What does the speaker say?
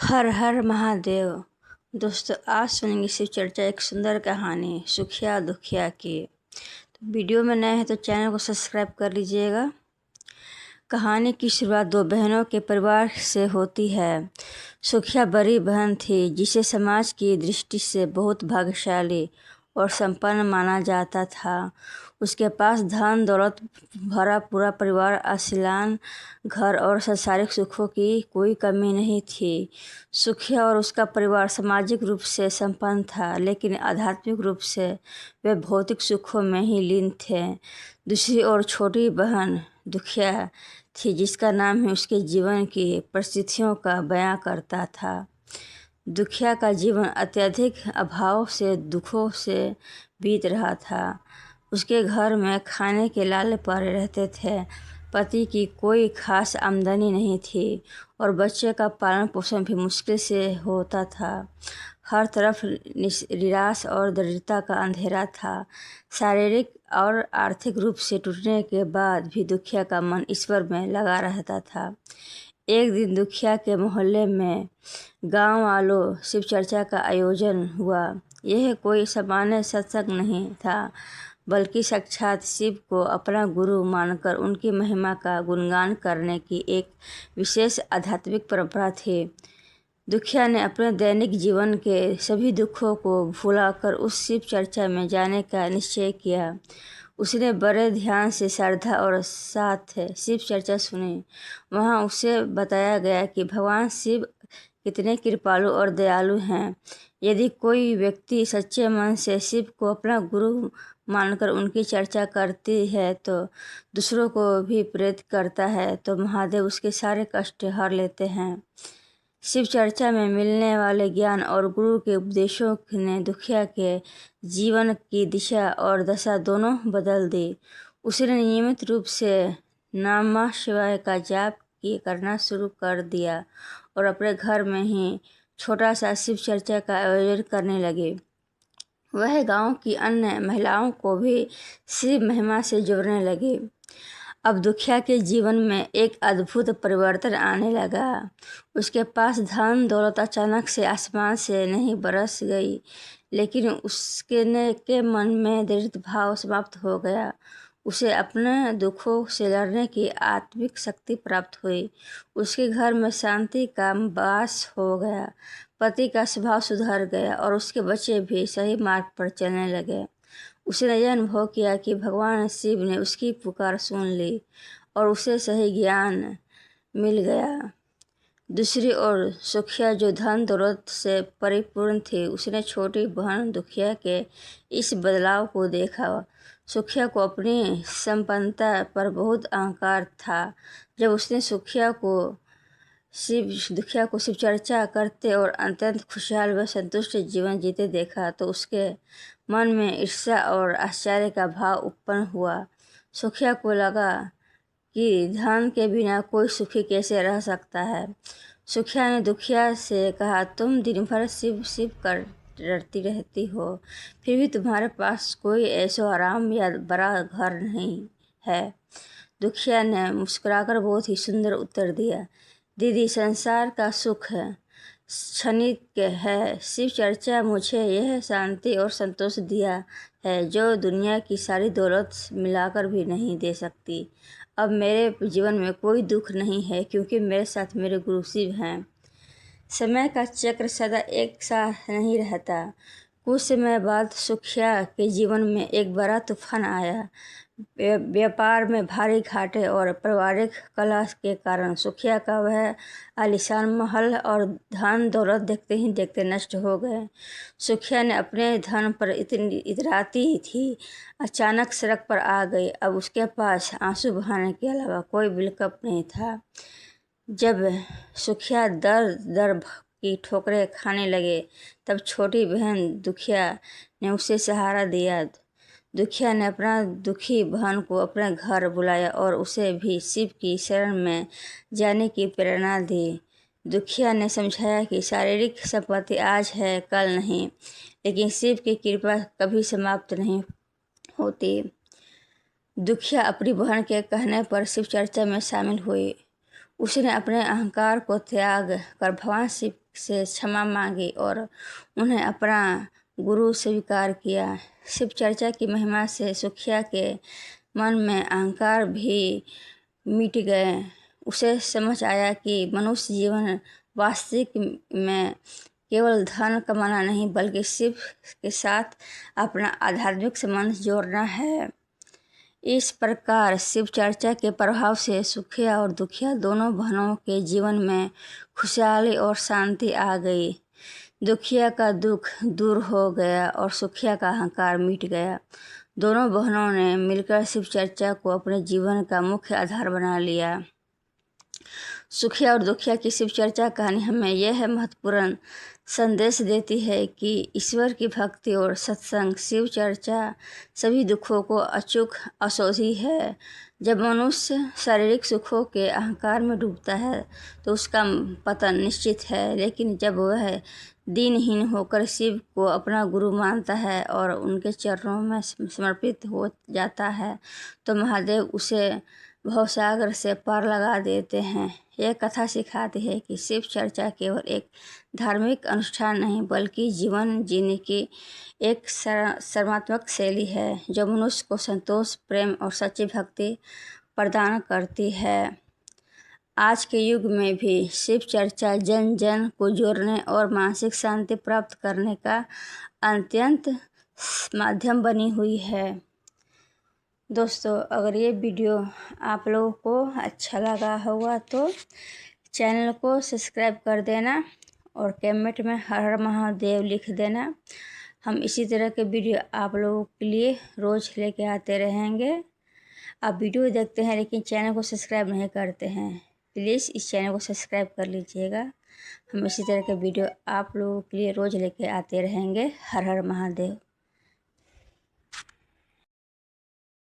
हर हर महादेव। दोस्तों, आज सुनेंगे शिव चर्चा, एक सुंदर कहानी सुखिया दुखिया की। तो वीडियो में नए हैं तो चैनल को सब्सक्राइब कर लीजिएगा। कहानी की शुरुआत दो बहनों के परिवार से होती है। सुखिया बड़ी बहन थी जिसे समाज की दृष्टि से बहुत भाग्यशाली और संपन्न माना जाता था। उसके पास धन दौलत भरा पूरा परिवार, आलीशान घर और सांसारिक सुखों की कोई कमी नहीं थी। सुखिया और उसका परिवार सामाजिक रूप से संपन्न था, लेकिन आध्यात्मिक रूप से वे भौतिक सुखों में ही लीन थे। दूसरी ओर छोटी बहन दुखिया थी, जिसका नाम ही उसके जीवन की परिस्थितियों का बयां करता था। दुखिया का जीवन अत्यधिक अभाव से दुखों से बीत रहा था। उसके घर में खाने के लाले पड़े रहते थे, पति की कोई खास आमदनी नहीं थी और बच्चे का पालन पोषण भी मुश्किल से होता था। हर तरफ निराश और दरिद्रता का अंधेरा था। शारीरिक और आर्थिक रूप से टूटने के बाद भी दुखिया का मन ईश्वर में लगा रहता था। एक दिन दुखिया के मोहल्ले में गांव वालों शिव चर्चा का आयोजन हुआ। यह कोई सामान्य सत्संग नहीं था, बल्कि साक्षात शिव को अपना गुरु मानकर उनकी महिमा का गुणगान करने की एक विशेष आध्यात्मिक परंपरा थी। दुखिया ने अपने दैनिक जीवन के सभी दुखों को भुलाकर उस शिव चर्चा में जाने का निश्चय किया। उसने बड़े ध्यान से, श्रद्धा और साथ शिव चर्चा सुनी। वहाँ उसे बताया गया कि भगवान शिव कितने कृपालु और दयालु हैं। यदि कोई व्यक्ति सच्चे मन से शिव को अपना गुरु मानकर उनकी चर्चा करती है तो दूसरों को भी प्रेरित करता है, तो महादेव उसके सारे कष्ट हर लेते हैं। शिव चर्चा में मिलने वाले ज्ञान और गुरु के उपदेशों ने दुखिया के जीवन की दिशा और दशा दोनों बदल दी। उसने नियमित रूप से नमः शिवाय का जाप करना शुरू कर दिया और अपने घर में ही छोटा सा शिव चर्चा का आयोजन करने लगे। वह गांव की अन्य महिलाओं को भी शिव महिमा से जोड़ने लगे। अब दुखिया के जीवन में एक अद्भुत परिवर्तन आने लगा। उसके पास धन दौलत अचानक से आसमान से नहीं बरस गई, लेकिन उसके मन में दृढ़ भाव समाप्त हो गया। उसे अपने दुखों से लड़ने की आत्मिक शक्ति प्राप्त हुई। उसके घर में शांति का वास हो गया, पति का स्वभाव सुधर गया और उसके बच्चे भी सही मार्ग पर चलने लगे। उसने यह अनुभव किया कि भगवान शिव ने उसकी पुकार सुन ली और उसे सही ज्ञान मिल गया। दूसरी ओर सुखिया, जो धन दौलत से परिपूर्ण थी, उसने छोटी बहन दुखिया के इस बदलाव को देखा। सुखिया को अपनी संपन्नता पर बहुत अहंकार था। जब उसने दुखिया को शिव चर्चा करते और अत्यंत खुशहाल व संतुष्ट जीवन जीते देखा तो उसके मन में ईर्ष्या और आश्चर्य का भाव उत्पन्न हुआ। सुखिया को लगा कि धन के बिना कोई सुखी कैसे रह सकता है। सुखिया ने दुखिया से कहा, तुम दिन भर शिव शिव करती रहती हो, फिर भी तुम्हारे पास कोई ऐशो आराम या बड़ा घर नहीं है। दुखिया ने मुस्कुराकर बहुत ही सुंदर उत्तर दिया, दीदी, संसार का सुख क्षणिक है। शिव चर्चा मुझे यह शांति और संतोष दिया है जो दुनिया की सारी दौलत मिलाकर भी नहीं दे सकती। अब मेरे जीवन में कोई दुख नहीं है, क्योंकि मेरे साथ मेरे गुरु शिव हैं। समय का चक्र सदा एक साथ नहीं रहता। कुछ समय बाद सुखिया के जीवन में एक बड़ा तूफान आया। व्यापार में भारी घाटे और पारिवारिक कलह के कारण सुखिया का वह आलीशान महल और धन दौलत देखते ही देखते नष्ट हो गए। सुखिया ने अपने धन पर इतनी इतराती थी, अचानक सड़क पर आ गई। अब उसके पास आंसू बहाने के अलावा कोई विकल्प नहीं था। जब सुखिया दर दर की ठोकरें खाने लगे, तब छोटी बहन दुखिया ने उसे सहारा दिया। दुखिया ने अपना दुखी बहन को अपने घर बुलाया और उसे भी शिव की शरण में जाने की प्रेरणा दी। दुखिया ने समझाया कि शारीरिक संपत्ति आज है, कल नहीं, लेकिन शिव की कृपा कभी समाप्त नहीं होती। दुखिया अपनी बहन के कहने पर शिव चर्चा में शामिल हुई। उसने अपने अहंकार को त्याग कर भगवान शिव से क्षमा मांगी और उन्हें अपना गुरु स्वीकार किया। शिव चर्चा की महिमा से सुखिया के मन में अहंकार भी मिट गए। उसे समझ आया कि मनुष्य जीवन वास्तविक में केवल धन कमाना नहीं बल्कि शिव के साथ अपना आध्यात्मिक संबंध जोड़ना है। इस प्रकार शिव चर्चा के प्रभाव से सुखिया और दुखिया दोनों बहनों के जीवन में खुशहाली और शांति आ गई। दुखिया का दुख दूर हो गया और सुखिया का अहंकार मिट गया। दोनों बहनों ने मिलकर शिव चर्चा को अपने जीवन का मुख्य आधार बना लिया। सुखिया और दुखिया की शिव चर्चा कहानी हमें यह महत्वपूर्ण संदेश देती है कि ईश्वर की भक्ति और सत्संग शिव चर्चा सभी दुखों को अचूक औषधि है। जब मनुष्य शारीरिक सुखों के अहंकार में डूबता है तो उसका पतन निश्चित है, लेकिन जब वह दीनहीन होकर शिव को अपना गुरु मानता है और उनके चरणों में समर्पित हो जाता है तो महादेव उसे भवसागर से पार लगा देते हैं। यह कथा सिखाती है कि शिव चर्चा केवल एक धार्मिक अनुष्ठान नहीं बल्कि जीवन जीने की एक सकारात्मक शैली है जो मनुष्य को संतोष, प्रेम और सच्ची भक्ति प्रदान करती है। आज के युग में भी शिव चर्चा जन जन को जोड़ने और मानसिक शांति प्राप्त करने का अत्यंत माध्यम बनी हुई है। दोस्तों, अगर ये वीडियो आप लोगों को अच्छा लगा होगा तो चैनल को सब्सक्राइब कर देना और कमेंट में हर हर महादेव लिख देना। हम इसी तरह के वीडियो आप लोगों के लिए रोज़ लेके आते रहेंगे। आप वीडियो देखते हैं लेकिन चैनल को सब्सक्राइब नहीं करते हैं, प्लीज़ इस चैनल को सब्सक्राइब कर लीजिएगा। हम इसी तरह के वीडियो आप लोगों के लिए रोज़ लेके आते रहेंगे। हर हर महादेव।